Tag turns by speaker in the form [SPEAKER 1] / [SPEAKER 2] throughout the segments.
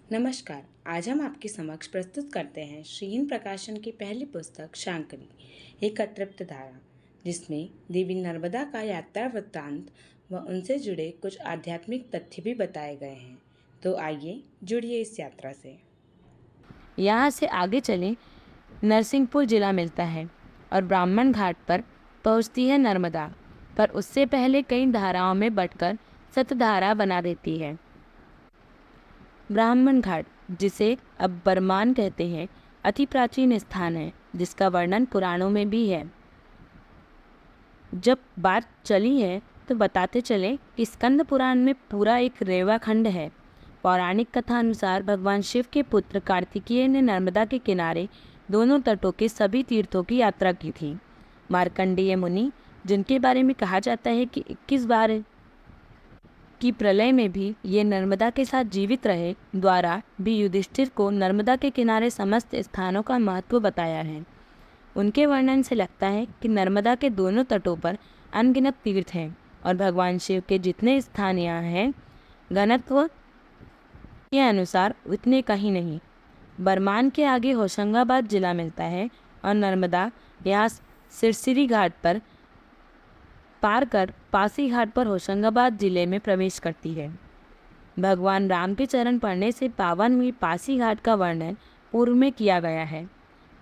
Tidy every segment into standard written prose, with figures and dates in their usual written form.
[SPEAKER 1] नमस्कार। आज हम आपके समक्ष प्रस्तुत करते हैं श्रीन प्रकाशन की पहली पुस्तक शांकरी, एक अतृप्त धारा, जिसमें देवी नर्मदा का यात्रा वृत्तांत व उनसे जुड़े कुछ आध्यात्मिक तथ्य भी बताए गए हैं। तो आइए जुड़िए इस यात्रा से।
[SPEAKER 2] यहाँ से आगे चलें, नरसिंहपुर जिला मिलता है और ब्राह्मण घाट पर पहुँचती है नर्मदा, पर उससे पहले कई धाराओं में बंटकर सतधारा बना देती है। ब्राह्मण घाट, जिसे अब बरमान कहते हैं, अति प्राचीन स्थान है जिसका वर्णन पुराणों में भी है। जब बात चली है तो बताते चले कि स्कंद पुराण में पूरा एक रेवा खंड है। पौराणिक कथा अनुसार भगवान शिव के पुत्र कार्तिकेय ने नर्मदा के किनारे दोनों तटों के सभी तीर्थों की यात्रा की थी। मार्कंडेय मुनि, जिनके बारे में कहा जाता है कि 21 बार की प्रलय में भी ये नर्मदा के साथ जीवित रहे, द्वारा भी युधिष्ठिर को नर्मदा के किनारे समस्त स्थानों का महत्व बताया है। उनके वर्णन से लगता है कि नर्मदा के दोनों तटों पर अनगिनत तीर्थ हैं और भगवान शिव के जितने स्थान यहाँ हैं, घनत्व के अनुसार उतने कहीं नहीं। बरमान के आगे होशंगाबाद जिला मिलता है और नर्मदा यहाँ सिरसिरी घाट पर पार कर पासी घाट पर होशंगाबाद जिले में प्रवेश करती है। भगवान राम के चरण पड़ने से पावन हुई पासी घाट का वर्णन पूर्व में किया गया है।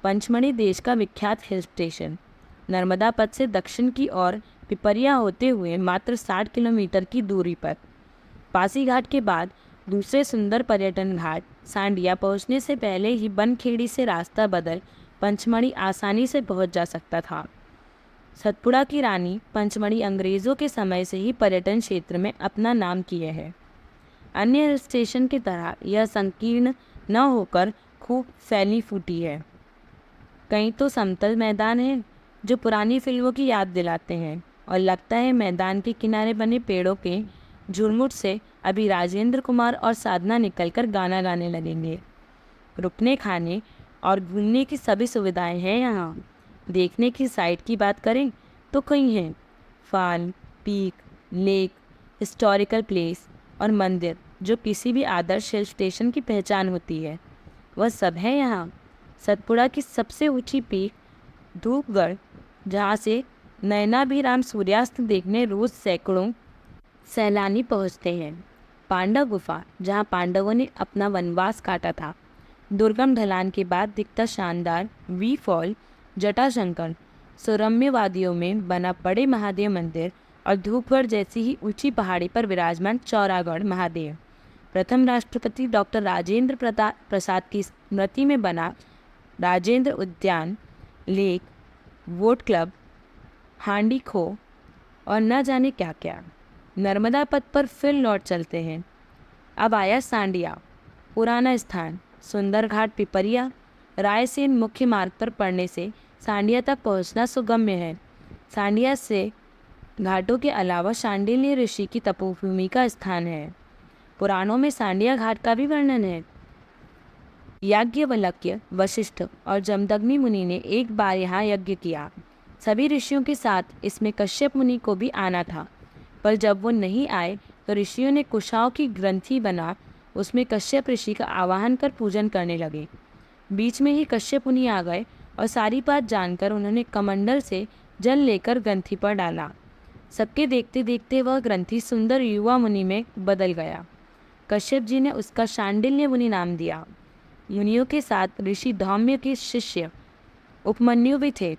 [SPEAKER 2] पंचमढ़ी देश का विख्यात हिल स्टेशन। नर्मदा पथ से दक्षिण की ओर पिपरिया होते हुए मात्र 60 किलोमीटर की दूरी पर। पासी घाट के बाद दूसरे सुंदर पर्यटन घाट सांडिया पहुंचने से पहले ही बनखेड़ी से रास्ता बदल पंचमढ़ी आसानी से पहुंच जा सकता था। सतपुड़ा की रानी पंचमढ़ी अंग्रेज़ों के समय से ही पर्यटन क्षेत्र में अपना नाम किए है। अन्य हिल स्टेशन की तरह यह संकीर्ण न होकर खूब फैली फूटी है। कहीं तो समतल मैदान हैं जो पुरानी फिल्मों की याद दिलाते हैं और लगता है मैदान के किनारे बने पेड़ों के झुरमुट से अभी राजेंद्र कुमार और साधना निकलकर गाना गाने लगेंगे। रुकने, खाने और घूमने की सभी सुविधाएं हैं यहाँ। देखने की साइट की बात करें तो कई हैं। फाल, पीक, लेक, हिस्टोरिकल प्लेस और मंदिर, जो किसी भी आदर्श हिल स्टेशन की पहचान होती है, वह सब है यहाँ। सतपुड़ा की सबसे ऊंची पीक धूपगढ़, जहाँ से नयनाभिराम सूर्यास्त देखने रोज सैकड़ों सैलानी पहुँचते हैं। पांडव गुफा, जहाँ पांडवों ने अपना वनवास काटा था। दुर्गम ढलान के बाद दिखता शानदार वी फॉल, जटाशंकर, सुरम्य वादियों में बना बड़े महादेव मंदिर और धूपगढ़ जैसी ही ऊंची पहाड़ी पर विराजमान चौरागढ़ महादेव। प्रथम राष्ट्रपति डॉक्टर राजेंद्र प्रसाद की स्मृति में बना राजेंद्र उद्यान, लेक, वोट क्लब, हांडी खो और न जाने क्या क्या। नर्मदा पथ पर फिर लौट चलते हैं। अब आया सांडिया, पुराना स्थान। सुंदर घाट पिपरिया रायसेन मुख्य मार्ग पर पड़ने से सांडिया तक पहुंचना सुगम्य है। सांडिया से घाटों के अलावा शांडिल्य ऋषि की तपोभूमि का स्थान है। पुराणों में सांडिया घाट का भी वर्णन है। याज्ञवल्क्य, वशिष्ठ और जमदग्नि मुनि ने एक बार यहाँ यज्ञ किया। सभी ऋषियों के साथ इसमें कश्यप मुनि को भी आना था, पर जब वो नहीं आए तो ऋषियों ने कुशाओं की ग्रंथि बना उसमें कश्यप ऋषि का आवाहन कर पूजन करने लगे। बीच में ही कश्यप मुनि आ गए और सारी बात जानकर उन्होंने कमंडल से जल लेकर ग्रंथि पर डाला। सबके देखते देखते वह ग्रंथि सुंदर युवा मुनि में बदल गया। कश्यप जी ने उसका शांडिल्य मुनि नाम दिया। मुनियों के साथ ऋषि धौम्य के शिष्य उपमन्यु भी थे,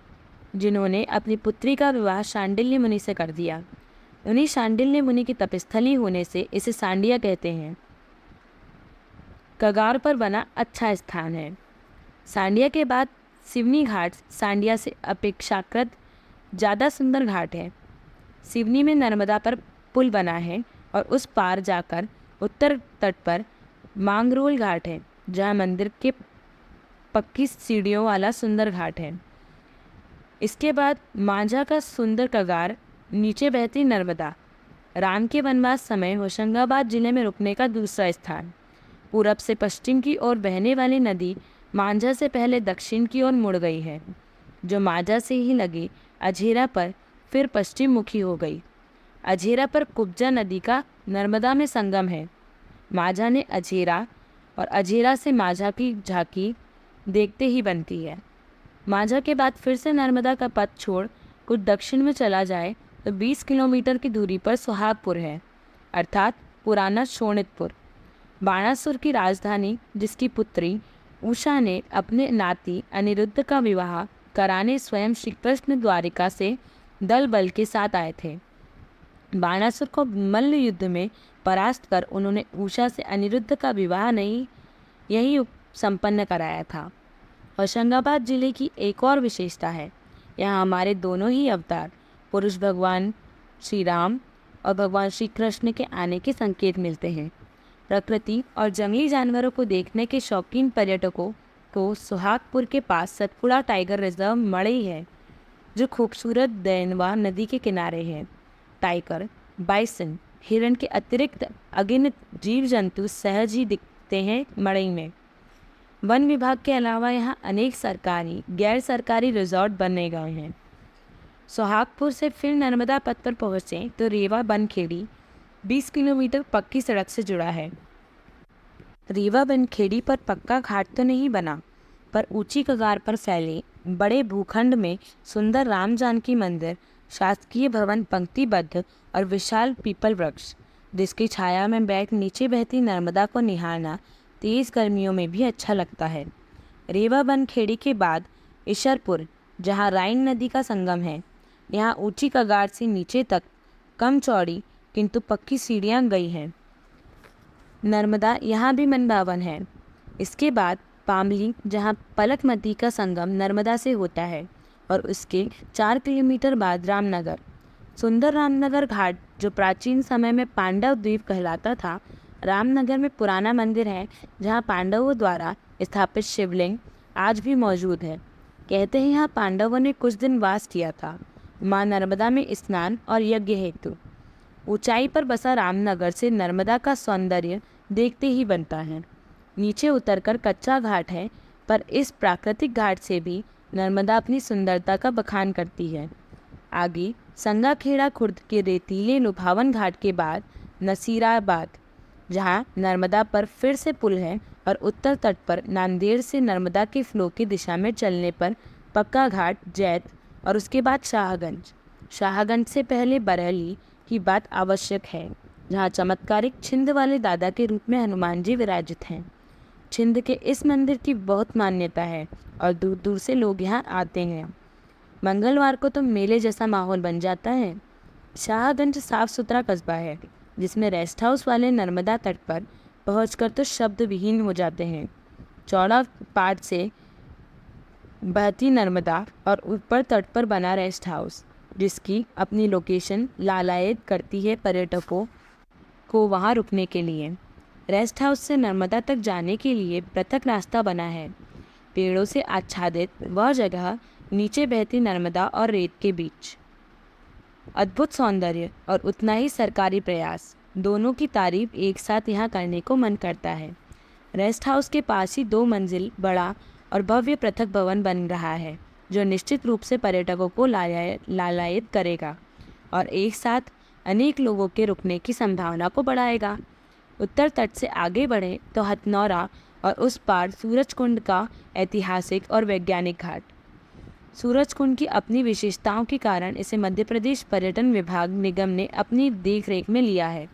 [SPEAKER 2] जिन्होंने अपनी पुत्री का विवाह शांडिल्य मुनि से कर दिया। उन्हीं शांडिल्य मुनि की तपस्थली होने से इसे सांडिया कहते हैं। कगार पर बना अच्छा स्थान है। सांडिया के बाद सिवनी घाट सांडिया से अपेक्षाकृत ज़्यादा सुंदर घाट है। सिवनी में नर्मदा पर पुल बना है और उस पार जाकर उत्तर तट पर मांगरोल घाट है, जहाँ मंदिर के पक्की सीढ़ियों वाला सुंदर घाट है। इसके बाद मांझा का सुंदर कगार, नीचे बहती नर्मदा। राम के वनवास समय होशंगाबाद जिले में रुकने का दूसरा स्थान। पूरब से पश्चिम की ओर बहने वाली नदी मांझा से पहले दक्षिण की ओर मुड़ गई है, जो मांझा से ही लगी अझेरा पर फिर पश्चिम मुखी हो गई। अझेरा पर कुब्जा नदी का नर्मदा में संगम है। मांझा ने अझेरा और अझेरा से माझा की झांकी देखते ही बनती है। माझा के बाद फिर से नर्मदा का पथ छोड़ कुछ दक्षिण में चला जाए तो 20 किलोमीटर की दूरी पर सुहागपुर है, अर्थात पुराना शोणितपुर। बाणासुर की राजधानी, जिसकी पुत्री उषा ने अपने नाती अनिरुद्ध का विवाह कराने स्वयं श्री कृष्ण द्वारिका से दल बल के साथ आए थे। बाणासुर को मल्ल युद्ध में परास्त कर उन्होंने उषा से अनिरुद्ध का विवाह नहीं यही संपन्न कराया था। होशंगाबाद जिले की एक और विशेषता है, यहाँ हमारे दोनों ही अवतार पुरुष भगवान श्री राम और भगवान श्री कृष्ण के आने के संकेत मिलते हैं। प्रकृति और जंगली जानवरों को देखने के शौकीन पर्यटकों को सुहागपुर के पास सतपुड़ा टाइगर रिजर्व मड़ई है, जो खूबसूरत दैनवा नदी के किनारे है। टाइगर, बाइसन, हिरण के अतिरिक्त अगिनत जीव जंतु सहज ही दिखते हैं मड़ई में। वन विभाग के अलावा यहाँ अनेक सरकारी गैर सरकारी रिजॉर्ट बने गए हैं। सुहागपुर से फिर नर्मदा पथ पर पहुँचें तो रेवा बनखेड़ी 20 किलोमीटर पक्की सड़क से जुड़ा है। रेवा बनखेड़ी पर पक्का घाट तो नहीं बना, पर ऊंची कगार पर फैले बड़े भूखंड में सुंदर राम जानकी मंदिर, शासकीय भवन पंक्तिबद्ध और विशाल पीपल वृक्ष, जिसकी छाया में बैठ नीचे बहती नर्मदा को निहारना तेज गर्मियों में भी अच्छा लगता है। रेवा बनखेड़ी के बाद ईशरपुर, जहाँ राइन नदी का संगम है। यहाँ ऊंची कगार से नीचे तक कम चौड़ी किंतु पक्की सीढ़ियाँ गई हैं। नर्मदा यहाँ भी मनभावन है। इसके बाद पामली, जहाँ पलक नदी का संगम नर्मदा से होता है, और उसके 4 किलोमीटर बाद रामनगर। सुंदर रामनगर घाट, जो प्राचीन समय में पांडव द्वीप कहलाता था। रामनगर में पुराना मंदिर है, जहाँ पांडवों द्वारा स्थापित शिवलिंग आज भी मौजूद है। कहते हैं यहाँ पांडवों ने कुछ दिन वास किया था, माँ नर्मदा में स्नान और यज्ञ हेतु। ऊंचाई पर बसा रामनगर से नर्मदा का सौंदर्य देखते ही बनता है। नीचे उतरकर कच्चा घाट है, पर इस प्राकृतिक घाट से भी नर्मदा अपनी सुंदरता का बखान करती है। आगे संगाखेड़ा खुर्द के रेतीले लुभावन घाट के बाद नसीराबाद, जहाँ नर्मदा पर फिर से पुल है, और उत्तर तट पर नांदेड़ से नर्मदा के फ्लो की दिशा में चलने पर पक्का घाट जैत, और उसके बाद शाहगंज। शाहगंज से पहले बरेली की बात आवश्यक है, जहाँ चमत्कारिक छिंद वाले दादा के रूप में हनुमान जी विराजित हैं। छिंद के इस मंदिर की बहुत मान्यता है और दूर दूर से लोग यहाँ आते हैं। मंगलवार को तो मेले जैसा माहौल बन जाता है। शाहगंज साफ सुथरा कस्बा है, जिसमें रेस्ट हाउस वाले नर्मदा तट पर पहुंचकर तो शब्द विहीन हो जाते हैं। चौड़ा पाट से बहती नर्मदा और ऊपर तट पर बना रेस्ट हाउस, जिसकी अपनी लोकेशन लालायित करती है पर्यटकों को वहां रुकने के लिए। रेस्ट हाउस से नर्मदा तक जाने के लिए पृथक रास्ता बना है। पेड़ों से आच्छादित वह जगह, नीचे बहती नर्मदा और रेत के बीच। अद्भुत सौंदर्य और उतना ही सरकारी प्रयास, दोनों की तारीफ एक साथ यहाँ करने को मन करता है। रेस्ट हाउस के पास ही 2 मंजिल बड़ा और भव्य पृथक भवन बन रहा है, जो निश्चित रूप से पर्यटकों को लालायित करेगा और एक साथ अनेक लोगों के रुकने की संभावना को बढ़ाएगा। उत्तर तट से आगे बढ़े तो हथनौरा और उस पार सूरजकुंड का ऐतिहासिक और वैज्ञानिक घाट। सूरजकुंड की अपनी विशेषताओं के कारण इसे मध्य प्रदेश पर्यटन विभाग निगम ने अपनी देखरेख में लिया है।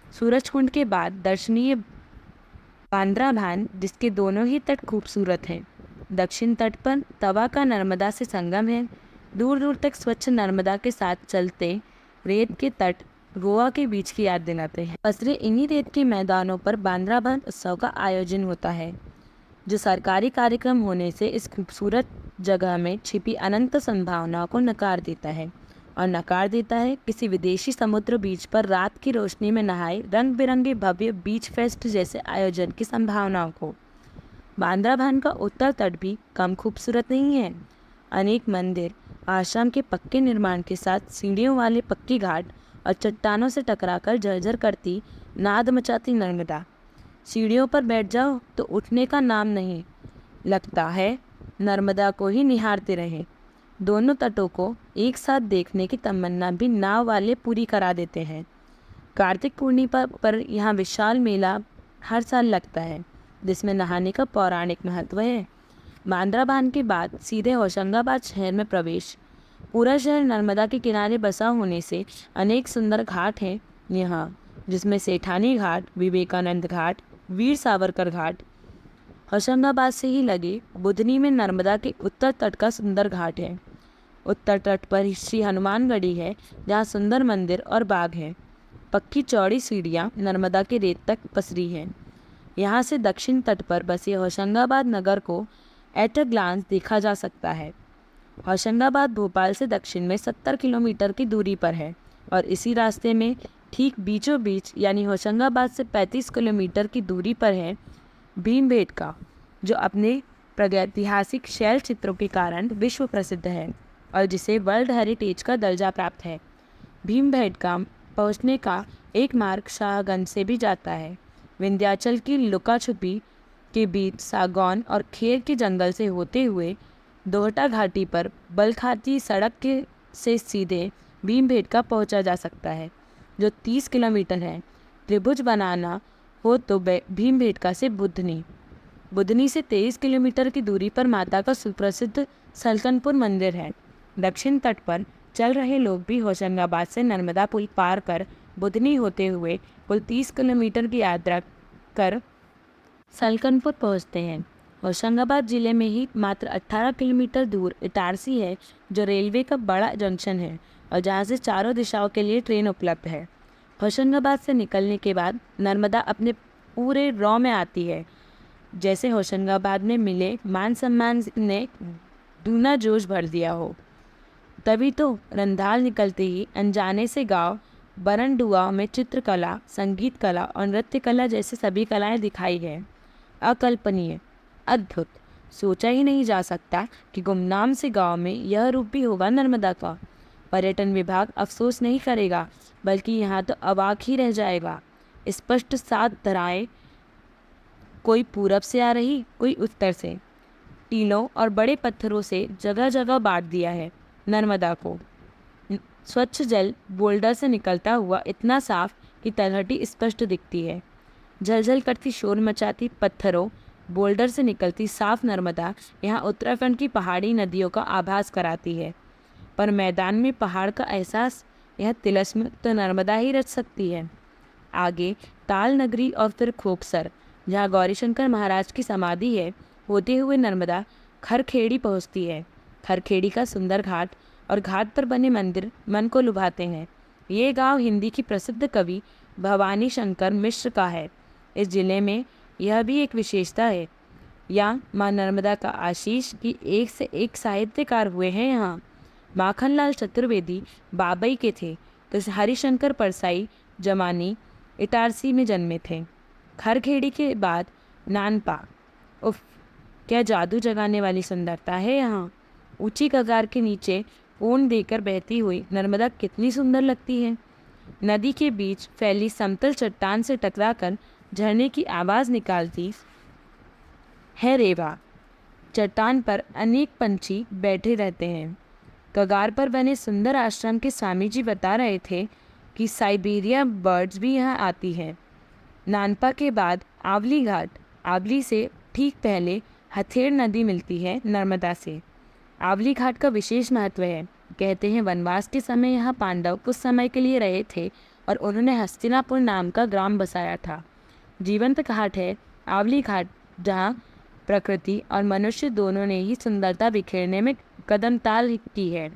[SPEAKER 2] सूरजकुंड के बाद दर्शनीय बांद्रा भान, जिसके दोनों ही तट खूबसूरत हैं। दक्षिण तट पर तवा का नर्मदा से संगम है। दूर दूर तक स्वच्छ नर्मदा के साथ चलते रेत के तट गोवा के बीच की याद दिलाते हैं। पसरे इन्हीं रेत के मैदानों पर बांद्रा भान उत्सव का आयोजन होता है, जो सरकारी कार्यक्रम होने से इस खूबसूरत जगह में छिपी अनंत संभावनाओं को नकार देता है, और नकार देता है किसी विदेशी समुद्र बीच पर रात की रोशनी में नहाए रंग बिरंगे भव्य बीच फेस्ट जैसे आयोजन की संभावनाओं को। बांद्रा भान का उत्तर तट भी कम खूबसूरत नहीं है। अनेक मंदिर, आश्रम के पक्के निर्माण के साथ सीढ़ियों वाले पक्की घाट और चट्टानों से टकराकर झरझर करती नाद मचाती नर्मदा। सीढ़ियों पर बैठ जाओ तो उठने का नाम नहीं, लगता है नर्मदा को ही निहारते रहे। दोनों तटों को एक साथ देखने की तमन्ना भी नाव वाले पूरी करा देते हैं। कार्तिक पूर्णिमा पर यहाँ विशाल मेला हर साल लगता है, जिसमें नहाने का पौराणिक महत्व है। बांद्रा बांध के बाद सीधे होशंगाबाद शहर में प्रवेश। पूरा शहर नर्मदा के किनारे बसा होने से अनेक सुंदर घाट हैं यहाँ, जिसमें सेठानी घाट, विवेकानंद घाट, वीर सावरकर घाट। होशंगाबाद से ही लगे बुधनी में नर्मदा के उत्तर तट का सुंदर घाट है। उत्तर तट पर श्री हनुमानगढ़ी है, जहाँ सुंदर मंदिर और बाग है। पक्की चौड़ी सीढ़ियाँ नर्मदा के रेत तक पसरी हैं। यहाँ से दक्षिण तट पर बसे होशंगाबाद नगर को एट अ ग्लांस देखा जा सकता है। होशंगाबाद भोपाल से दक्षिण में 70 किलोमीटर की दूरी पर है और इसी रास्ते में ठीक बीचों बीच यानी होशंगाबाद से 35 किलोमीटर की दूरी पर है भीमबेटका, जो अपने प्रागैतिहासिक शैल चित्रों के कारण विश्व प्रसिद्ध है और जिसे वर्ल्ड हेरिटेज का दर्जा प्राप्त है। भीमबेटका पहुँचने का एक मार्ग शाहगंज से भी जाता है। विंध्याचल की लुका छुपी के बीच सागौन और खेर के जंगल से होते हुए दोहटा घाटी पर बलखाती सड़क के से सीधे भीमबेटका पहुंचा जा सकता है, जो 30 किलोमीटर है। त्रिभुज बनाना हो तो भीमबेटका से बुधनी से 23 किलोमीटर की दूरी पर माता का सुप्रसिद्ध सलकनपुर मंदिर है। दक्षिण तट पर चल रहे लोग भी होशंगाबाद से नर्मदा पुल पार कर बुधनी होते हुए कुल 30 किलोमीटर की यात्रा कर सलकनपुर पहुंचते हैं। होशंगाबाद जिले में ही मात्र 18 किलोमीटर दूर इटारसी है, जो रेलवे का बड़ा जंक्शन है और जहां से चारों दिशाओं के लिए ट्रेन उपलब्ध है। होशंगाबाद से निकलने के बाद नर्मदा अपने पूरे रॉ में आती है। जैसे होशंगाबाद में मिले मान सम्मान ने दूना जोश भर दिया हो। तभी तो रंधाल निकलते ही अनजाने से गांव बरंडुआ में चित्रकला, संगीत कला और नृत्य कला जैसे सभी कलाएं दिखाई है। अकल्पनीय, अद्भुत, सोचा ही नहीं जा सकता कि गुमनाम से गांव में यह रूप भी होगा नर्मदा का। पर्यटन विभाग अफसोस नहीं करेगा, बल्कि यहाँ तो अवाक ही रह जाएगा। स्पष्ट 7 धाराएं, कोई पूरब से आ रही, कोई उत्तर से, टीलों और बड़े पत्थरों से जगह जगह बांट दिया है नर्मदा को। स्वच्छ जल बोल्डर से निकलता हुआ इतना साफ कि तलहटी स्पष्ट दिखती है। झलझल करती शोर मचाती पत्थरों बोल्डर से निकलती साफ नर्मदा यहाँ उत्तराखंड की पहाड़ी नदियों का आभास कराती है। पर मैदान में पहाड़ का एहसास यह तिलस्म तो नर्मदा ही रच सकती है। आगे ताल नगरी और फिर खोकसर, जहाँ गौरीशंकर महाराज की समाधि है, होते हुए नर्मदा खरखेड़ी पहुँचती है। खरखेड़ी का सुंदर घाट और घाट पर बने मंदिर मन को लुभाते हैं। ये गांव हिंदी की प्रसिद्ध कवि भवानी शंकर मिश्र का है। इस जिले में यह भी एक विशेषता है, यहाँ माँ नर्मदा का आशीष की एक से एक साहित्यकार हुए हैं। यहाँ माखनलाल चतुर्वेदी बाबई के थे, तो हरिशंकर परसाई जमानी इटारसी में जन्मे थे। खरखेड़ी के बाद नानपा, उफ, क्या जादू जगाने वाली सुंदरता है यहाँ। ऊंची कगार के नीचे पूर्ण देकर बहती हुई नर्मदा कितनी सुंदर लगती है। नदी के बीच फैली समतल चट्टान से टकराकर झरने की आवाज़ निकालती है रेवा। चट्टान पर अनेक पंछी बैठे रहते हैं। कगार पर बने सुंदर आश्रम के स्वामी जी बता रहे थे कि साइबेरिया बर्ड्स भी यहाँ आती हैं। नानपा के बाद आवली घाट, आवली से ठीक पहले हथेड़ नदी मिलती है नर्मदा से। आवली घाट का विशेष महत्व है। कहते हैं वनवास के समय यहाँ पांडव कुछ समय के लिए रहे थे और उन्होंने हस्तिनापुर नाम का ग्राम बसाया था। जीवंत घाट है आवली घाट, जहाँ प्रकृति और मनुष्य दोनों ने ही सुंदरता बिखेरने में कदम ताल की है।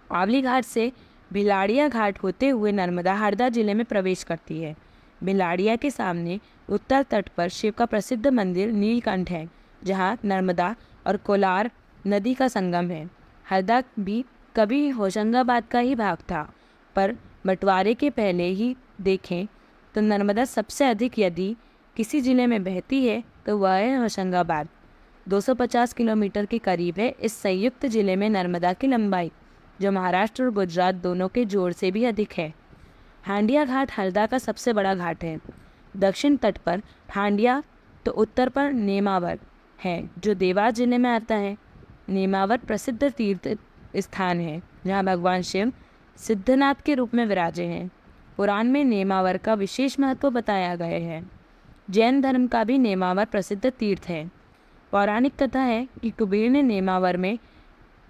[SPEAKER 2] आवली घाट से भिलाड़िया घाट होते हुए नर्मदा हरदा जिले में प्रवेश करती है। भिलाड़िया के सामने उत्तर तट पर शिव का प्रसिद्ध मंदिर नीलकंठ है, जहाँ नर्मदा और कोलार नदी का संगम है। हरदा भी कभी होशंगाबाद का ही भाग था, पर बंटवारे के पहले ही देखें तो नर्मदा सबसे अधिक यदि किसी जिले में बहती है तो वह है होशंगाबाद। 250 किलोमीटर के करीब है इस संयुक्त जिले में नर्मदा की लंबाई, जो महाराष्ट्र और गुजरात दोनों के जोड़ से भी अधिक है। हांडिया घाट हरदा का सबसे बड़ा घाट है। दक्षिण तट पर हांडिया तो उत्तर पर नेमावर है, जो देवास जिले में आता है। नेमावर प्रसिद्ध तीर्थ स्थान है, जहाँ भगवान शिव सिद्धनाथ के रूप में विराजे हैं। पुराण में नेमावर का विशेष महत्व बताया गया है। जैन धर्म का भी नेमावर प्रसिद्ध तीर्थ है। पौराणिक कथा है कि कुबेर ने नेमावर में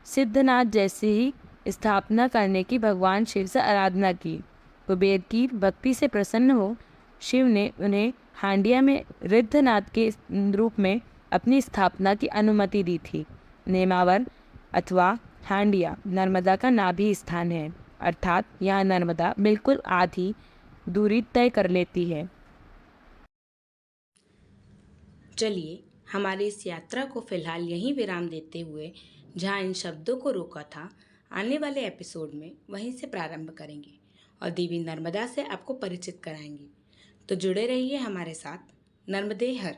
[SPEAKER 2] सिद्धनाथ जैसी ही स्थापना करने की भगवान शिव से आराधना की। कुबेर की भक्ति से प्रसन्न हो शिव ने उन्हें हांडिया में रिद्धनाथ के रूप में अपनी स्थापना की अनुमति दी थी। नेमावर अथवा हांडिया नर्मदा का नाभि स्थान है, अर्थात यहाँ नर्मदा बिल्कुल आधी दूरी तय कर लेती है।
[SPEAKER 1] चलिए हमारी इस यात्रा को फिलहाल यहीं विराम देते हुए जहाँ इन शब्दों को रोका था, आने वाले एपिसोड में वहीं से प्रारंभ करेंगे और देवी नर्मदा से आपको परिचित कराएंगे। तो जुड़े रहिए हमारे साथ। नर्मदे हर।